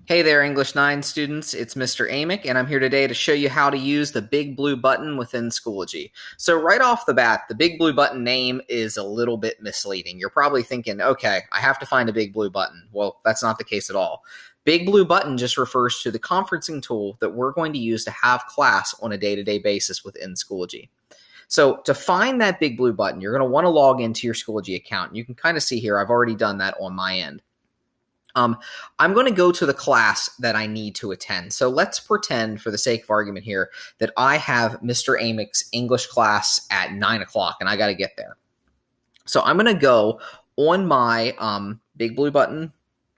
Hey there, English 9 students. It's Mr. Amick, and I'm here today to show you how to use the big blue button within Schoology. So right off the bat, the big blue button name is a little bit misleading. You're probably thinking, okay, I have to find a big blue button. Well, that's not the case at all. Big blue button just refers to the conferencing tool that we're going to use to have class on a day-to-day basis within Schoology. So to find that big blue button, you're going to want to log into your Schoology account. You can kind of see here, I've already done that on my end. I'm going to go to the class that I need to attend. So let's pretend, for the sake of argument here, that I have Mr. Amick's English class at 9 o'clock, and I got to get there. So I'm going to go on my big blue button,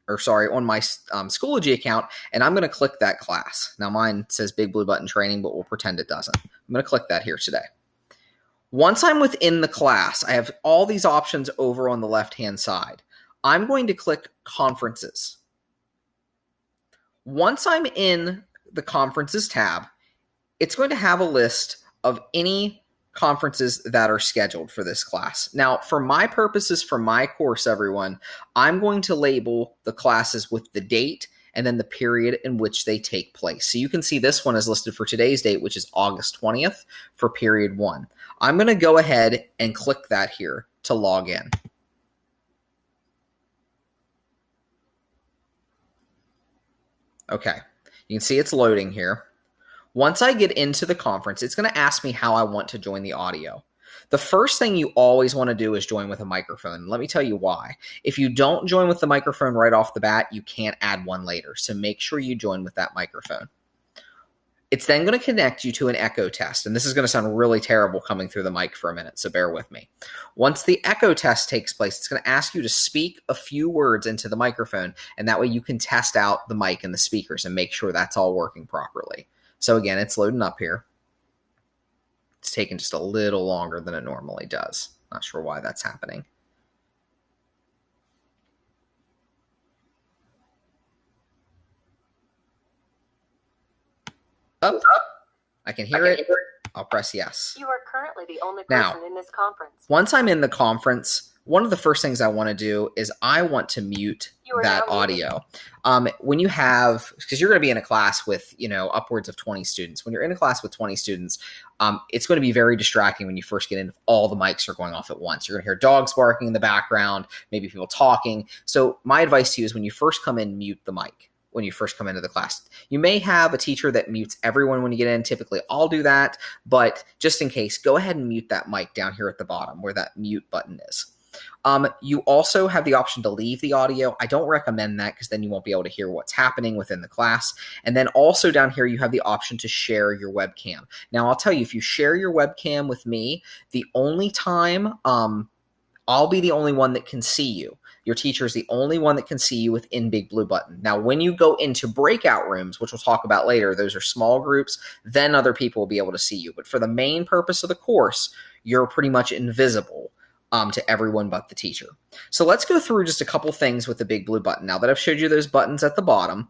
on my Schoology account, and I'm going to click that class. Now mine says big blue button training, but we'll pretend it doesn't. I'm going to click that here today. Once I'm within the class, I have all these options over on the left-hand side. I'm going to click Conferences. Once I'm in the Conferences tab, it's going to have a list of any conferences that are scheduled for this class. Now, for my purposes, for my course, everyone, I'm going to label the classes with the date and then the period in which they take place. So you can see this one is listed for today's date, which is August 20th for period 1. I'm going to go ahead and click that here to log in. Okay, you can see it's loading here. Once I get into the conference, it's going to ask me how I want to join the audio. The first thing you always want to do is join with a microphone. Let me tell you why. If you don't join with the microphone right off the bat, you can't add one later. So make sure you join with that microphone. It's then going to connect you to an echo test. And this is going to sound really terrible coming through the mic for a minute, so bear with me. Once the echo test takes place, it's going to ask you to speak a few words into the microphone, and that way you can test out the mic and the speakers and make sure that's all working properly. So again, it's loading up here. It's taking just a little longer than it normally does. Not sure why that's happening. Oh, I can hear it. I'll press yes. You are currently the only person in this conference. Once I'm in the conference, one of the first things I want to do is I want to mute that audio. When you have, because you're going to be in a class with, upwards of 20 students. When you're in a class with 20 students, it's going to be very distracting when you first get in if all the mics are going off at once. You're going to hear dogs barking in the background, maybe people talking. So my advice to you is when you first come in, mute the mic. When you first come into the class. You may have a teacher that mutes everyone when you get in. Typically, I'll do that, but just in case, go ahead and mute that mic down here at the bottom where that mute button is. You also have the option to leave the audio. I don't recommend that because then you won't be able to hear what's happening within the class. And then also down here, you have the option to share your webcam. Now, I'll tell you, if you share your webcam with me, the only time I'll be the only one that can see you. Your teacher is the only one that can see you within Big Blue Button. Now, when you go into breakout rooms, which we'll talk about later, those are small groups, then other people will be able to see you. But for the main purpose of the course, you're pretty much invisible to everyone but the teacher. So let's go through just a couple things with the Big Blue Button. Now that I've showed you those buttons at the bottom,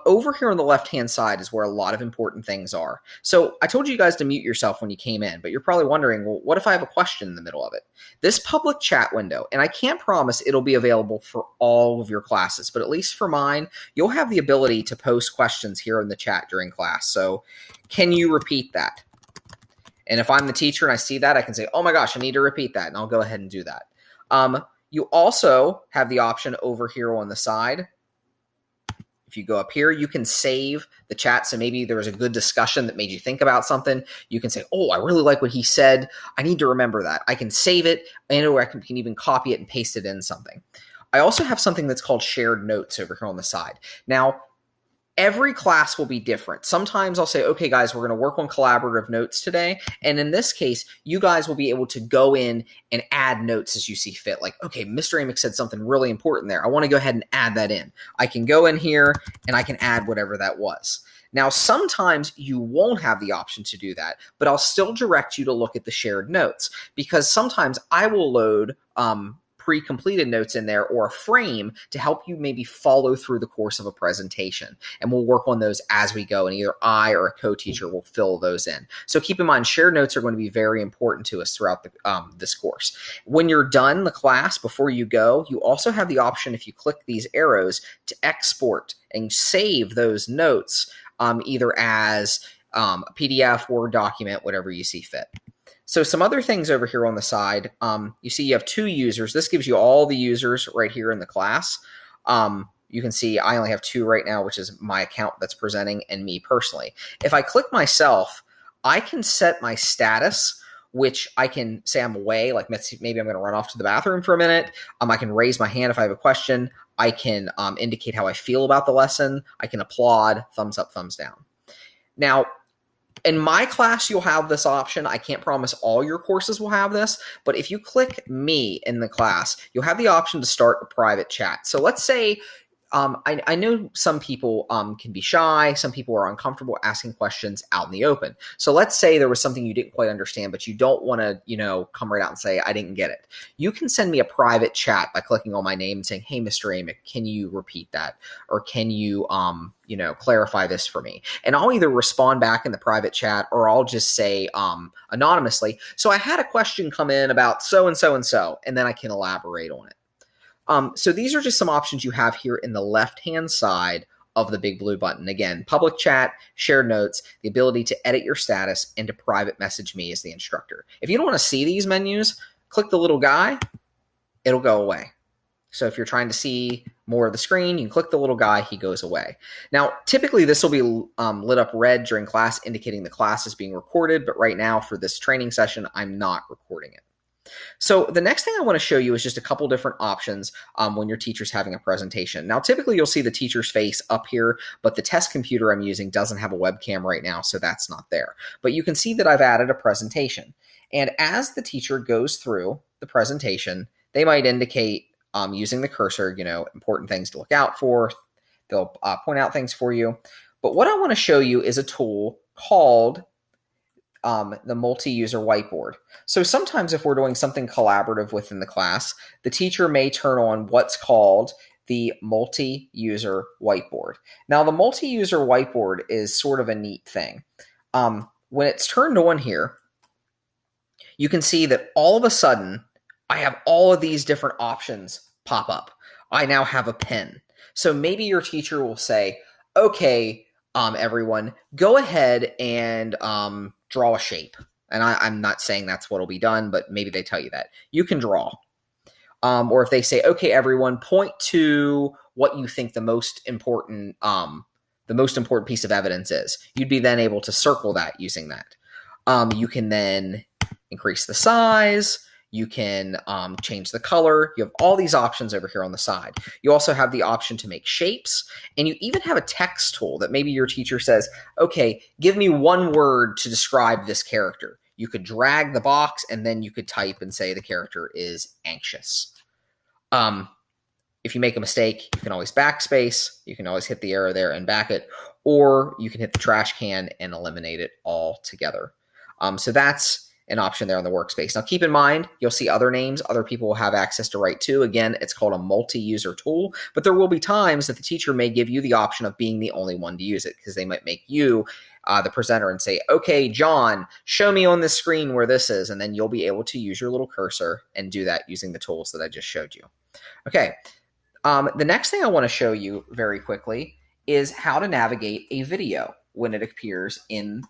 over here on the left-hand side is where a lot of important things are. So I told you guys to mute yourself when you came in, but you're probably wondering, well, what if I have a question in the middle of it? This public chat window, and I can't promise it'll be available for all of your classes, but at least for mine, you'll have the ability to post questions here in the chat during class. So can you repeat that? And if I'm the teacher and I see that, I can say, oh my gosh, I need to repeat that, and I'll go ahead and do that. You also have the option over here on the side. If you go up here, you can save the chat. So maybe there was a good discussion that made you think about something. You can say, oh, I really like what he said. I need to remember that. I can save it, or I can even copy it and paste it in something. I also have something that's called shared notes over here on the side. Now, every class will be different. Sometimes I'll say, okay, guys, we're going to work on collaborative notes today. And in this case, you guys will be able to go in and add notes as you see fit. Like, okay, Mr. Amick said something really important there. I want to go ahead and add that in. I can go in here and I can add whatever that was. Now, sometimes you won't have the option to do that, but I'll still direct you to look at the shared notes because sometimes I will load pre-completed notes in there or a frame to help you maybe follow through the course of a presentation. And we'll work on those as we go, and either I or a co-teacher will fill those in. So keep in mind, shared notes are going to be very important to us throughout this course. When you're done the class, before you go, you also have the option, if you click these arrows, to export and save those notes either as a PDF, Word document, whatever you see fit. So some other things over here on the side, you see you have 2 users. This gives you all the users right here in the class. You can see I only have 2 right now, which is my account that's presenting and me personally. If I click myself, I can set my status, which I can say I'm away, like maybe I'm going to run off to the bathroom for a minute. I can raise my hand if I have a question. I can indicate how I feel about the lesson. I can applaud, thumbs up, thumbs down. Now, in my class, you'll have this option. I can't promise all your courses will have this, but if you click me in the class, you'll have the option to start a private chat. So let's say I know some people can be shy. Some people are uncomfortable asking questions out in the open. So let's say there was something you didn't quite understand, but you don't want to, come right out and say, I didn't get it. You can send me a private chat by clicking on my name and saying, hey, Mr. Amick, can you repeat that? Or can you, clarify this for me? And I'll either respond back in the private chat or I'll just say anonymously, so I had a question come in about so and so and so, and then I can elaborate on it. So these are just some options you have here in the left-hand side of the big blue button. Again, public chat, shared notes, the ability to edit your status, and to private message me as the instructor. If you don't want to see these menus, click the little guy, it'll go away. So if you're trying to see more of the screen, you can click the little guy, he goes away. Now, typically this will be lit up red during class, indicating the class is being recorded, but right now for this training session, I'm not recording it. So the next thing I want to show you is just a couple different options when your teacher's having a presentation. Now, typically you'll see the teacher's face up here, but the test computer I'm using doesn't have a webcam right now, so that's not there. But you can see that I've added a presentation. And as the teacher goes through the presentation, they might indicate using the cursor, important things to look out for. They'll point out things for you. But what I want to show you is a tool called the multi-user whiteboard. So sometimes if we're doing something collaborative within the class, the teacher may turn on what's called the multi-user whiteboard. Now, the multi-user whiteboard is sort of a neat thing. When it's turned on here, you can see that all of a sudden, I have all of these different options pop up. I now have a pen. So maybe your teacher will say, okay, everyone, go ahead and draw a shape. And I'm not saying that's what'll be done, but maybe they tell you that. You can draw. Or if they say, okay, everyone, point to what you think the most important piece of evidence is. You'd be then able to circle that using that. You can then increase the size. You can change the color. You have all these options over here on the side. You also have the option to make shapes, and you even have a text tool that maybe your teacher says, okay, give me one word to describe this character. You could drag the box, and then you could type and say the character is anxious. If you make a mistake, you can always backspace. You can always hit the arrow there and back it, or you can hit the trash can and eliminate it altogether. So that's an option there on the workspace. Now, keep in mind, you'll see other names other people will have access to write to. Again, it's called a multi-user tool, but there will be times that the teacher may give you the option of being the only one to use it, because they might make you the presenter and say, okay, John, show me on this screen where this is, and then you'll be able to use your little cursor and do that using the tools that I just showed you. Okay, the next thing I want to show you very quickly is how to navigate a video when it appears in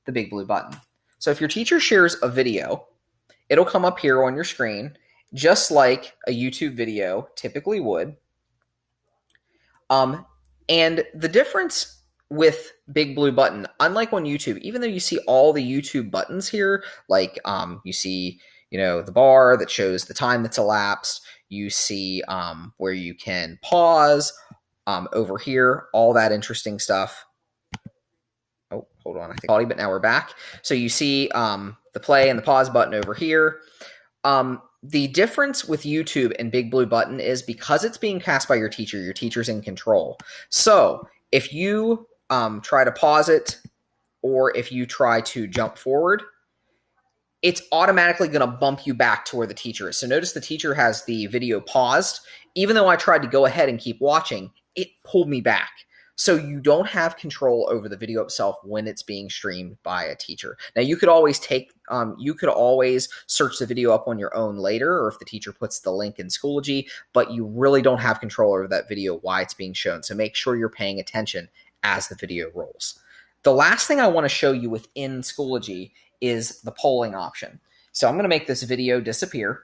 the big blue button. So if your teacher shares a video, it'll come up here on your screen, just like a YouTube video typically would. And the difference with Big Blue Button, unlike on YouTube, even though you see all the YouTube buttons here, like you see, the bar that shows the time that's elapsed, you see where you can pause over here, all that interesting stuff. Oh, hold on, I think, but now we're back. So you see the play and the pause button over here. The difference with YouTube and Big Blue Button is because it's being cast by your teacher's in control. So if you try to pause it, or if you try to jump forward, it's automatically going to bump you back to where the teacher is. So notice the teacher has the video paused. Even though I tried to go ahead and keep watching, it pulled me back. So you don't have control over the video itself when it's being streamed by a teacher. Now you could always search the video up on your own later, or if the teacher puts the link in Schoology, but you really don't have control over that video while it's being shown. So make sure you're paying attention as the video rolls. The last thing I want to show you within Schoology is the polling option. So I'm going to make this video disappear.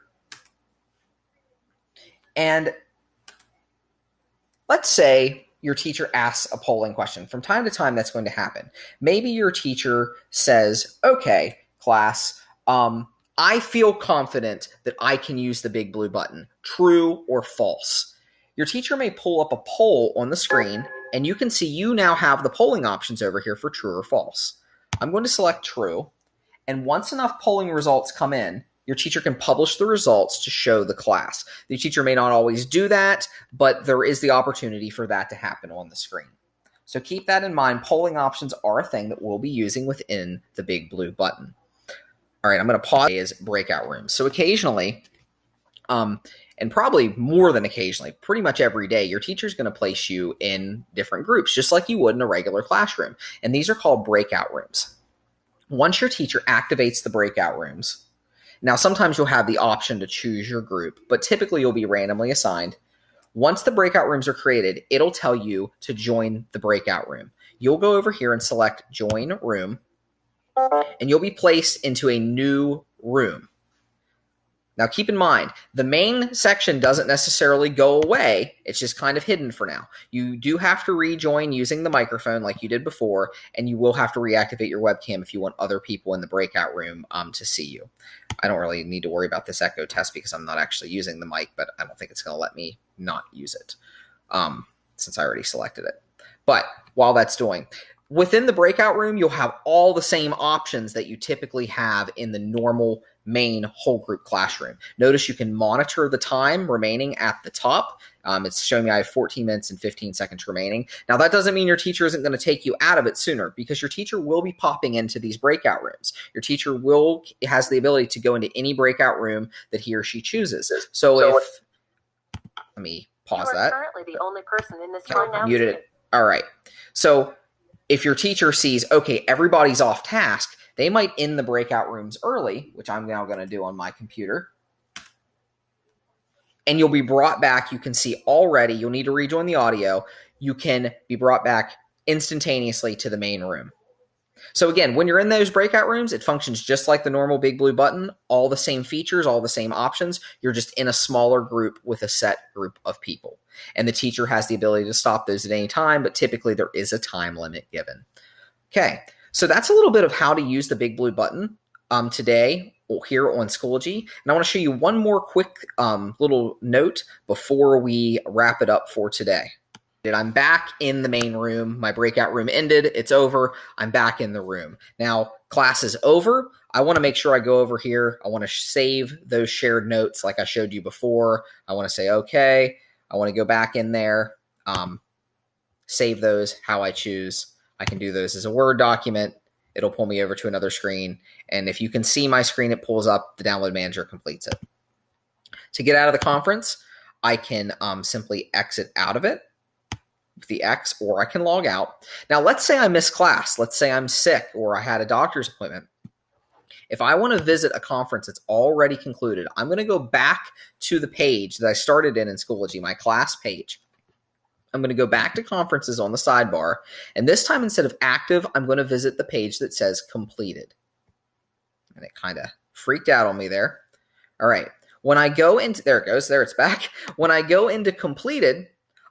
And let's say your teacher asks a polling question. From time to time, that's going to happen. Maybe your teacher says, okay, class, I feel confident that I can use the big blue button, true or false. Your teacher may pull up a poll on the screen, and you can see you now have the polling options over here for true or false. I'm going to select true. And once enough polling results come in, your teacher can publish the results to show the class. The teacher may not always do that, but there is the opportunity for that to happen on the screen. So keep that in mind. Polling options are a thing that we'll be using within the big blue button. All right, I'm going to pause is breakout rooms. So occasionally, and probably more than occasionally, pretty much every day, your teacher's going to place you in different groups, just like you would in a regular classroom. And these are called breakout rooms. Once your teacher activates the breakout rooms, now sometimes you'll have the option to choose your group, but typically you'll be randomly assigned. Once the breakout rooms are created, it'll tell you to join the breakout room. You'll go over here and select Join Room, and you'll be placed into a new room. Now keep in mind, the main section doesn't necessarily go away. It's just kind of hidden for now. You do have to rejoin using the microphone like you did before, and you will have to reactivate your webcam if you want other people in the breakout room to see you. I don't really need to worry about this echo test because I'm not actually using the mic, but I don't think it's going to let me not use it since I already selected it. But while that's doing, within the breakout room, you'll have all the same options that you typically have in the normal main whole group classroom. Notice you can monitor the time remaining at the top. It's showing me I have 14 minutes and 15 seconds remaining. Now that doesn't mean your teacher isn't going to take you out of it sooner, because your teacher will be popping into these breakout rooms. Your teacher has the ability to go into any breakout room that he or she chooses. So if, let me pause that. You are currently the only person in this room now. Muted it. All right. So if your teacher sees, okay, everybody's off task, they might end the breakout rooms early, which I'm now going to do on my computer. And you'll be brought back. You can see already, you'll need to rejoin the audio. You can be brought back instantaneously to the main room. So again, when you're in those breakout rooms, it functions just like the normal big blue button, all the same features, all the same options. You're just in a smaller group with a set group of people. And the teacher has the ability to stop those at any time, but typically there is a time limit given. Okay, so that's a little bit of how to use the big blue button today here on Schoology. And I want to show you one more quick little note before we wrap it up for today. I'm back in the main room. My breakout room ended. It's over. I'm back in the room. Now, class is over. I want to make sure I go over here. I want to save those shared notes like I showed you before. I want to say, okay. I want to go back in there, save those how I choose. I can do those as a Word document. It'll pull me over to another screen. And if you can see my screen, it pulls up. The Download Manager completes it. To get out of the conference, I can simply exit out of it with the X, or I can log out. Now, let's say I missed class. Let's say I'm sick or I had a doctor's appointment. If I want to visit a conference that's already concluded, I'm going to go back to the page that I started in Schoology, my class page. I'm going to go back to conferences on the sidebar. And this time, instead of active, I'm going to visit the page that says completed. And it kind of freaked out on me there. All right. When I go into, there it goes. There it's back. When I go into completed,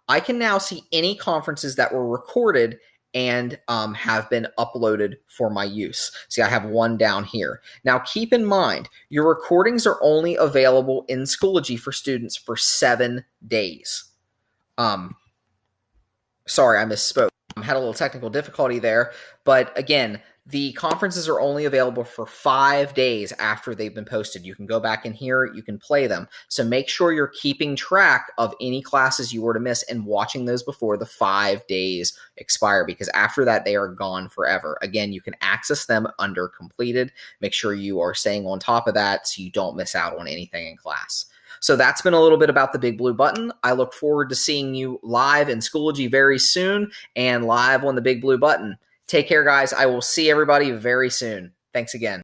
I can now see any conferences that were recorded and have been uploaded for my use. See, I have one down here. Now, keep in mind, your recordings are only available in Schoology for students for 7 days. Sorry, I misspoke. I had a little technical difficulty there. But again, The conferences are only available for 5 days after they've been posted. You can go back in here, you can play them. So make sure you're keeping track of any classes you were to miss and watching those before the 5 days expire, because after that, they are gone forever. Again, you can access them under completed. Make sure you are staying on top of that so you don't miss out on anything in class. So that's been a little bit about the Big Blue Button. I look forward to seeing you live in Schoology very soon and live on the Big Blue Button. Take care, guys. I will see everybody very soon. Thanks again.